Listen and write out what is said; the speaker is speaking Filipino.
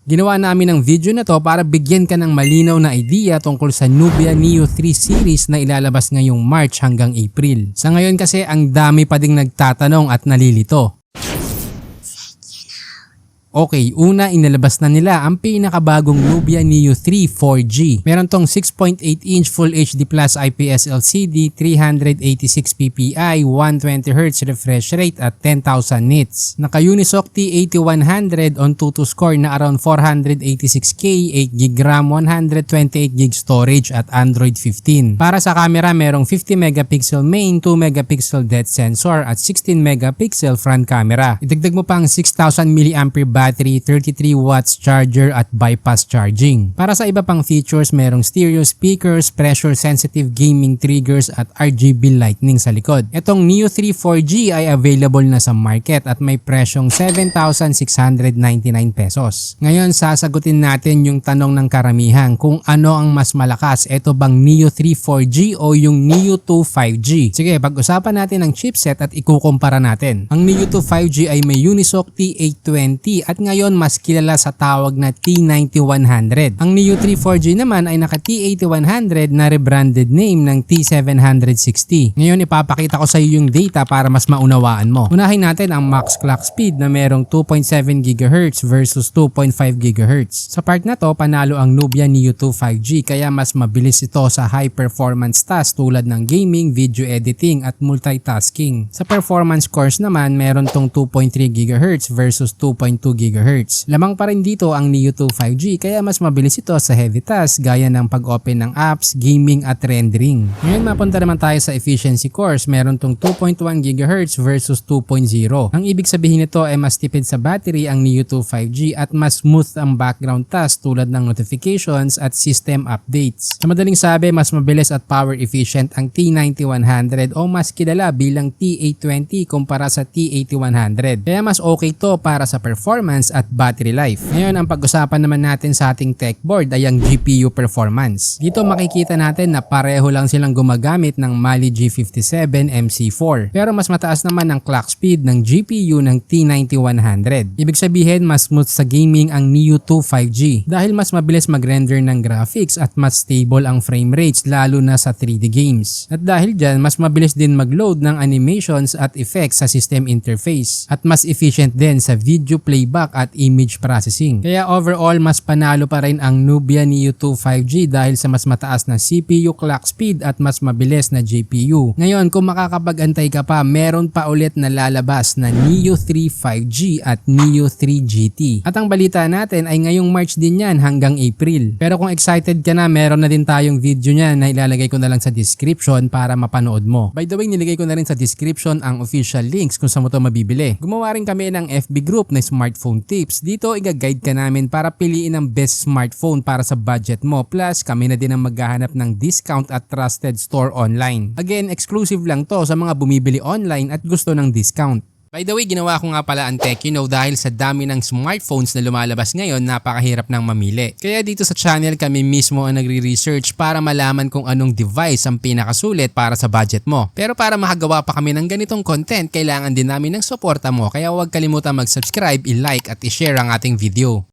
Ginawa namin ang video na to para bigyan ka ng malinaw na idea tungkol sa Nubia Neo 3 series na ilalabas ngayong March hanggang April. Sa ngayon kasi ang dami pa ding nagtatanong at nalilito. Okay, una inilabas na nila ang pinakabagong Nubia Neo 3 4G. Meron tong 6.8-inch Full HD Plus IPS LCD, 386 ppi, 120Hz refresh rate at 10,000 nits. Naka-Unisoc T8100 on 2 score na around 486K, 8GB RAM, 128GB storage at Android 15. Para sa camera, merong 50 megapixel main, 2 megapixel depth sensor at 16 megapixel front camera. Idagdag mo pa ang 6,000 mAh battery, 33 watts charger at bypass charging. Para sa iba pang features, merong stereo speakers, pressure sensitive gaming triggers at RGB lightning sa likod. Itong Neo 3 4G ay available na sa market at may presyong 7,699 pesos. Ngayon sasagutin natin yung tanong ng karamihan kung ano ang mas malakas, ito bang Neo 3 4G o yung Neo 2 5G. Sige, pag-usapan natin ang chipset at ikukumpara natin. Ang Neo 2 5G ay may Unisoc T820 at ngayon mas kilala sa tawag na T9100. Ang Neo 3 4G naman ay naka T8100 na rebranded name ng T760. Ngayon ipapakita ko sa iyo yung data para mas maunawaan mo. Unahin natin ang max clock speed na merong 2.7 GHz versus 2.5 GHz. Sa part na to, panalo ang Nubia Neo 2 5G kaya mas mabilis ito sa high performance tasks tulad ng gaming, video editing at multitasking. Sa performance cores naman, meron tong 2.3 GHz versus 2.2 GHz. Lamang pa rin dito ang Neo 2 5G kaya mas mabilis ito sa heavy tasks gaya ng pag-open ng apps, gaming at rendering. Ngayon mapunta naman tayo sa efficiency cores. Meron tong 2.1 GHz versus 2.0. Ang ibig sabihin nito ay mas tipid sa battery ang Neo 2 5G at mas smooth ang background tasks tulad ng notifications at system updates. Sa madaling sabi, mas mabilis at power efficient ang T9100 o mas kilala bilang T820 kumpara sa T8100. Kaya mas okay to para sa performance at battery life. Ngayon ang pag-usapan naman natin sa ating tech board ay ang GPU performance. Dito makikita natin na pareho lang silang gumagamit ng Mali G57 MC4 pero mas mataas naman ang clock speed ng GPU ng T9100. Ibig sabihin mas smooth sa gaming ang Neo 2 5G dahil mas mabilis mag-render ng graphics at mas stable ang frame rates lalo na sa 3D games. At dahil dyan mas mabilis din mag-load ng animations at effects sa system interface at mas efficient din sa video playback at image processing. Kaya overall mas panalo pa rin ang Nubia Neo 2 5G dahil sa mas mataas na CPU clock speed at mas mabilis na GPU. Ngayon kung makakapag-antay ka pa, meron pa ulit na lalabas na Neo 3 5G at Neo 3 GT. At ang balita natin ay ngayong March din yan hanggang April. Pero kung excited ka na, meron na din tayong video niyan na ilalagay ko na lang sa description para mapanood mo. By the way, nilagay ko na rin sa description ang official links kung saan mo ito mabibili. Gumawa rin kami ng FB group na smartphone tips. Dito i-guide ka namin para piliin ang best smartphone para sa budget mo. Plus kami na din ang maghahanap ng discount at trusted store online. Again, exclusive lang to sa mga bumibili online at gusto ng discount. By the way, ginawa ko nga pala ang TechYouKnow dahil sa dami ng smartphones na lumalabas ngayon, napakahirap nang mamili. Kaya dito sa channel kami mismo ang nagre-research para malaman kung anong device ang pinakasulit para sa budget mo. Pero para makagawa pa kami ng ganitong content, kailangan din namin ng suporta mo. Kaya huwag kalimutan mag-subscribe, i-like at i-share ang ating video.